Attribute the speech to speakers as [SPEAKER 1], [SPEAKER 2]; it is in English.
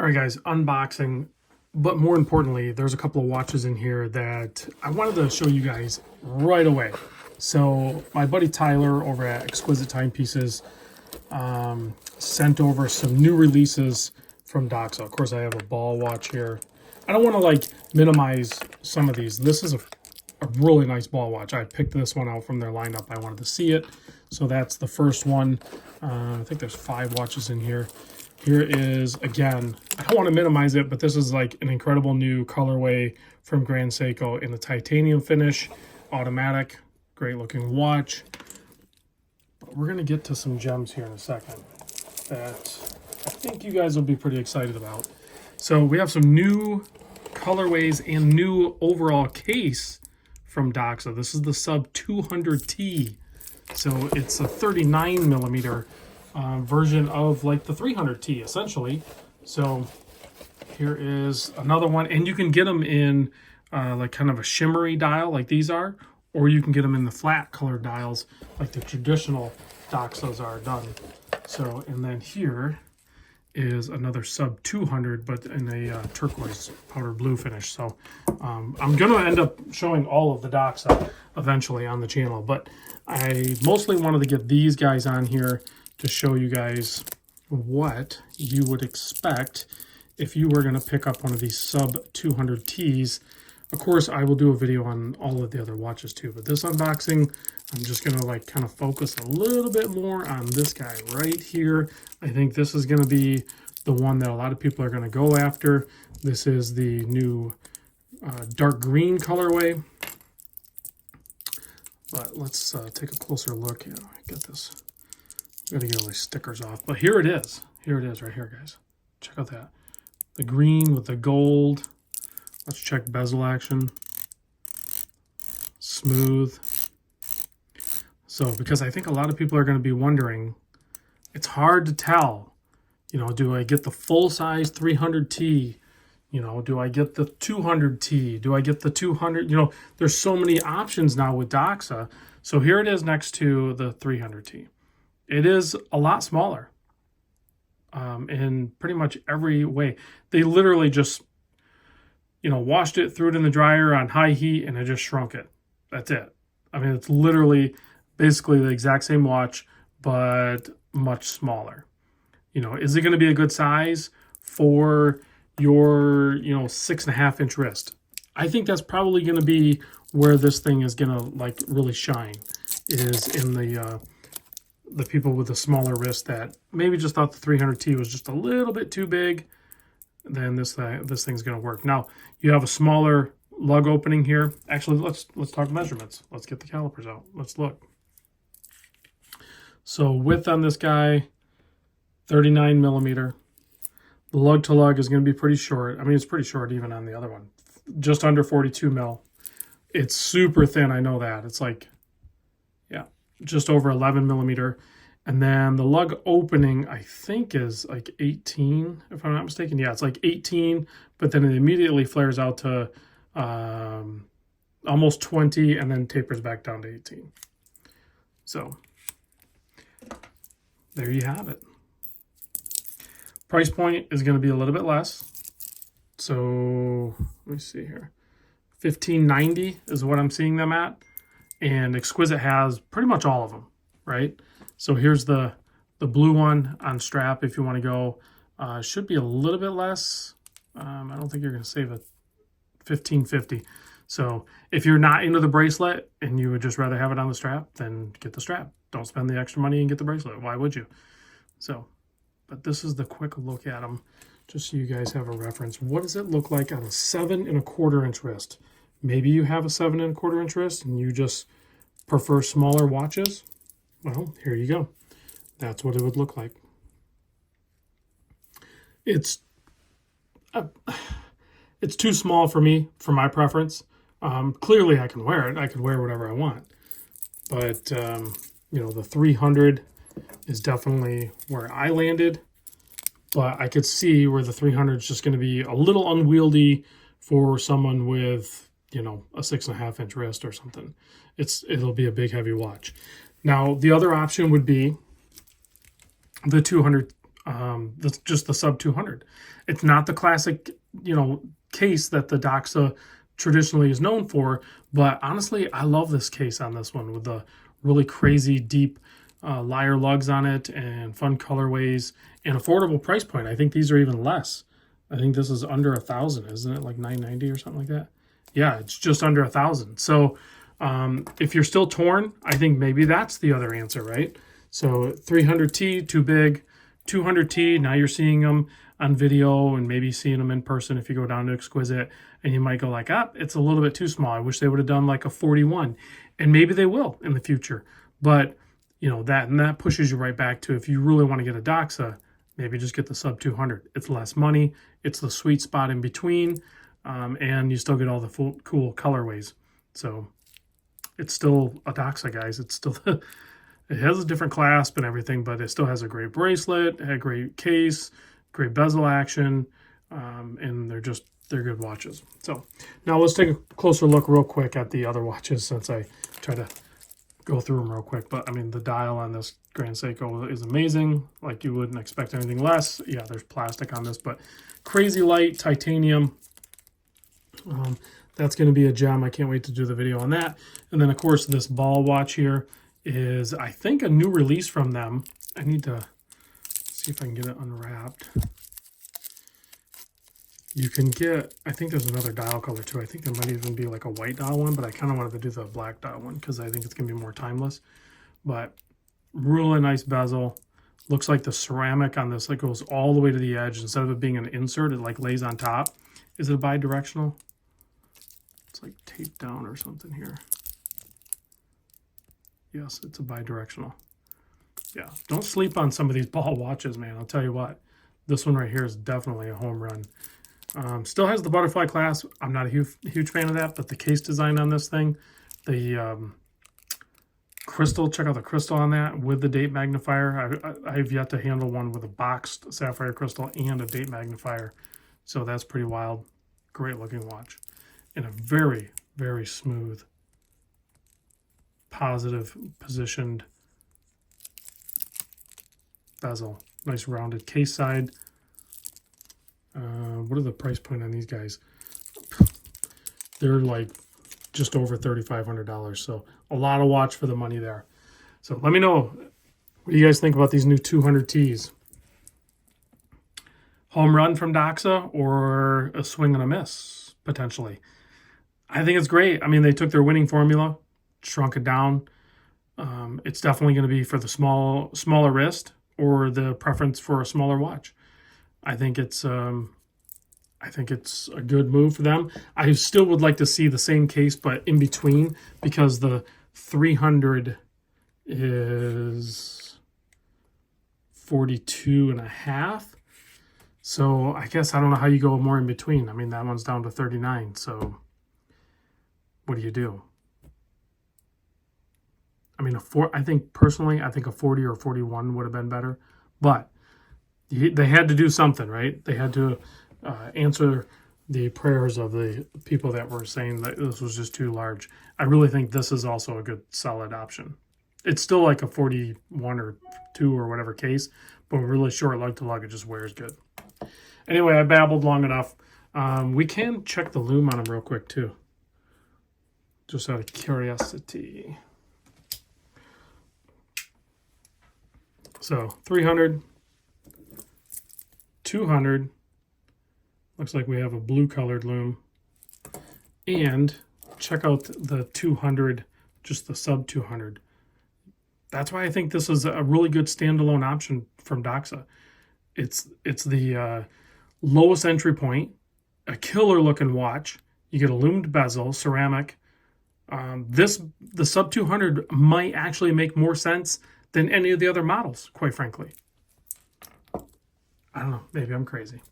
[SPEAKER 1] All right, guys, unboxing. But more importantly, there's a couple of watches in here that I wanted to show you guys right away. So my buddy Tyler over at Exquisite Timepieces sent over some new releases from Doxa. Of course, I have a ball watch here. I don't want to minimize some of these. This is a really nice ball watch. I picked this one out from their lineup. I wanted to see it. So that's the first one. I think there's 5 watches in here. Here is, again, I don't want to minimize it, but this is like an incredible new colorway from Grand Seiko in the titanium finish, automatic, great looking watch. But we're going to get to some gems here in a second that I think you guys will be pretty excited about. So we have some new colorways and new overall case from Doxa. This is the sub 200T. So it's a 39 millimeter version of like the 300T essentially. So here is another one, and you can get them in like kind of a shimmery dial like these are, or you can get them in the flat colored dials like the traditional Doxas are done. So, and then here is another sub 200, but in a turquoise powder blue finish. So I'm gonna end up showing all of the Doxa eventually on the channel, but I mostly wanted to get these guys on here to show you guys what you would expect if you were going to pick up one of these sub 200Ts. Of course, I will do a video on all of the other watches too, but this unboxing, I'm just going to kind of focus a little bit more on this guy right here. I think this is going to be the one that a lot of people are going to go after. This is the new dark green colorway. But let's take a closer look. Get this. I'm gonna get all these stickers off, but here it is. Here it is right here, guys. Check out that. The green with the gold. Let's check bezel action. Smooth. So, because I think a lot of people are going to be wondering, it's hard to tell, do I get the full-size 300T? Do I get the 200T? Do I get the 200? There's so many options now with Doxa. So here it is next to the 300T. It is a lot smaller in pretty much every way. They literally just, washed it, threw it in the dryer on high heat, and it just shrunk it. That's it. I mean, it's literally basically the exact same watch, but much smaller. Is it going to be a good size for your 6.5 inch wrist? I think that's probably going to be where this thing is going to really shine, is in the people with a smaller wrist that maybe just thought the 300T was just a little bit too big. Then this thing's going to work. Now you have a smaller lug opening here. Actually, let's talk measurements. Let's get the calipers out. Let's look. So width on this guy, 39 millimeter. The lug to lug is going to be pretty short. I mean, it's pretty short even on the other one. Just under 42 mil. It's super thin. I know that. It's just over 11 millimeter. And then the lug opening, I think, is like 18, if I'm not mistaken. Yeah, it's like 18, but then it immediately flares out to almost 20 and then tapers back down to 18. So there you have it. Price point is going to be a little bit less. So let me see here. $15.90 is what I'm seeing them at. And Exquisite has pretty much all of them, right? So here's the blue one on strap if you want to go. Should be a little bit less. I don't think you're going to save it. $15.50. So if you're not into the bracelet and you would just rather have it on the strap, then get the strap. Don't spend the extra money and get the bracelet. Why would you? So, but this is the quick look at them, just so you guys have a reference. What does it look like on a 7 1/4 inch wrist? Maybe you have a 7 1/4 inch wrist and you just prefer smaller watches. Well, here you go. That's what it would look like. It's too small for me, for my preference. Clearly, I can wear it. I can wear whatever I want. But, the 300 is definitely where I landed. But I could see where the 300 is just going to be a little unwieldy for someone with a 6.5 inch wrist or something. It'll be a big heavy watch. Now the other option would be the 200 That's just the sub 200. It's not the classic, case that the Doxa traditionally is known for, but honestly, I love this case on this one with the really crazy deep lyre lugs on it and fun colorways and affordable price point. I think these are even less. I think this is under 1,000, isn't it? Like $990 or something like that. Yeah, it's just under 1,000. So if you're still torn, I think maybe that's the other answer, right? So 300T, too big. 200T, now you're seeing them on video and maybe seeing them in person if you go down to Exquisite, and you might go like, it's a little bit too small. I wish they would have done like a 41. And maybe they will in the future. But, that pushes you right back to, if you really want to get a Doxa, maybe just get the sub 200. It's less money. It's the sweet spot in between. And you still get all the cool colorways. So it's still a Doxa, guys. It's still... It has a different clasp and everything, but it still has a great bracelet, a great case, great bezel action, and they're good watches. So now let's take a closer look real quick at the other watches, since I try to go through them real quick. But I mean, the dial on this Grand Seiko is amazing. Like, you wouldn't expect anything less. Yeah, there's plastic on this, but crazy light titanium. That's going to be a gem. I can't wait to do the video on that. And then of course this ball watch here is, I think, a new release from them. I need to see if I can get it unwrapped. You can get, I think there's another dial color too. I think there might even be like a white dial one, but I kind of wanted to do the black dial one because I think it's going to be more timeless. But really nice bezel. Looks like the ceramic on this, like, goes all the way to the edge. Instead of it being an insert, it like lays on top. Is it a bi-directional? It's like taped down or something here. Yes, it's a bi-directional. Yeah, don't sleep on some of these ball watches, man. I'll tell you what. This one right here is definitely a home run. Still has the butterfly clasp. I'm not a huge fan of that, but the case design on this thing, the crystal, check out the crystal on that with the date magnifier. I've yet to handle one with a boxed sapphire crystal and a date magnifier. So that's pretty wild. Great looking watch. And a very, very smooth, positive positioned bezel. Nice rounded case side. What are the price point on these guys? They're like just over $3,500. So a lot of watch for the money there. So let me know, what do you guys think about these new 200Ts? Home run from Doxa or a swing and a miss, potentially? I think it's great. I mean, they took their winning formula, shrunk it down. It's definitely going to be for the smaller wrist or the preference for a smaller watch. I think it's a good move for them. I still would like to see the same case, but in between, because the 300 is 42.5. So I guess I don't know how you go more in between. I mean, that one's down to 39. So what do you do? I mean, I think personally, I think a 40 or 41 would have been better, but they had to do something, right? They had to answer the prayers of the people that were saying that this was just too large. I really think this is also a good solid option. It's still like a 41 or 2 or whatever case, but really short lug to lug, it just wears good. Anyway, I babbled long enough. We can check the lume on them real quick too, just out of curiosity. So 300, 200, looks like we have a blue colored lume, and check out the 200, just the sub 200. That's why I think this is a really good standalone option from Doxa. It's the lowest entry point, a killer looking watch. You get a loomed bezel, ceramic. The sub 200 might actually make more sense than any of the other models, quite frankly. I don't know, maybe I'm crazy.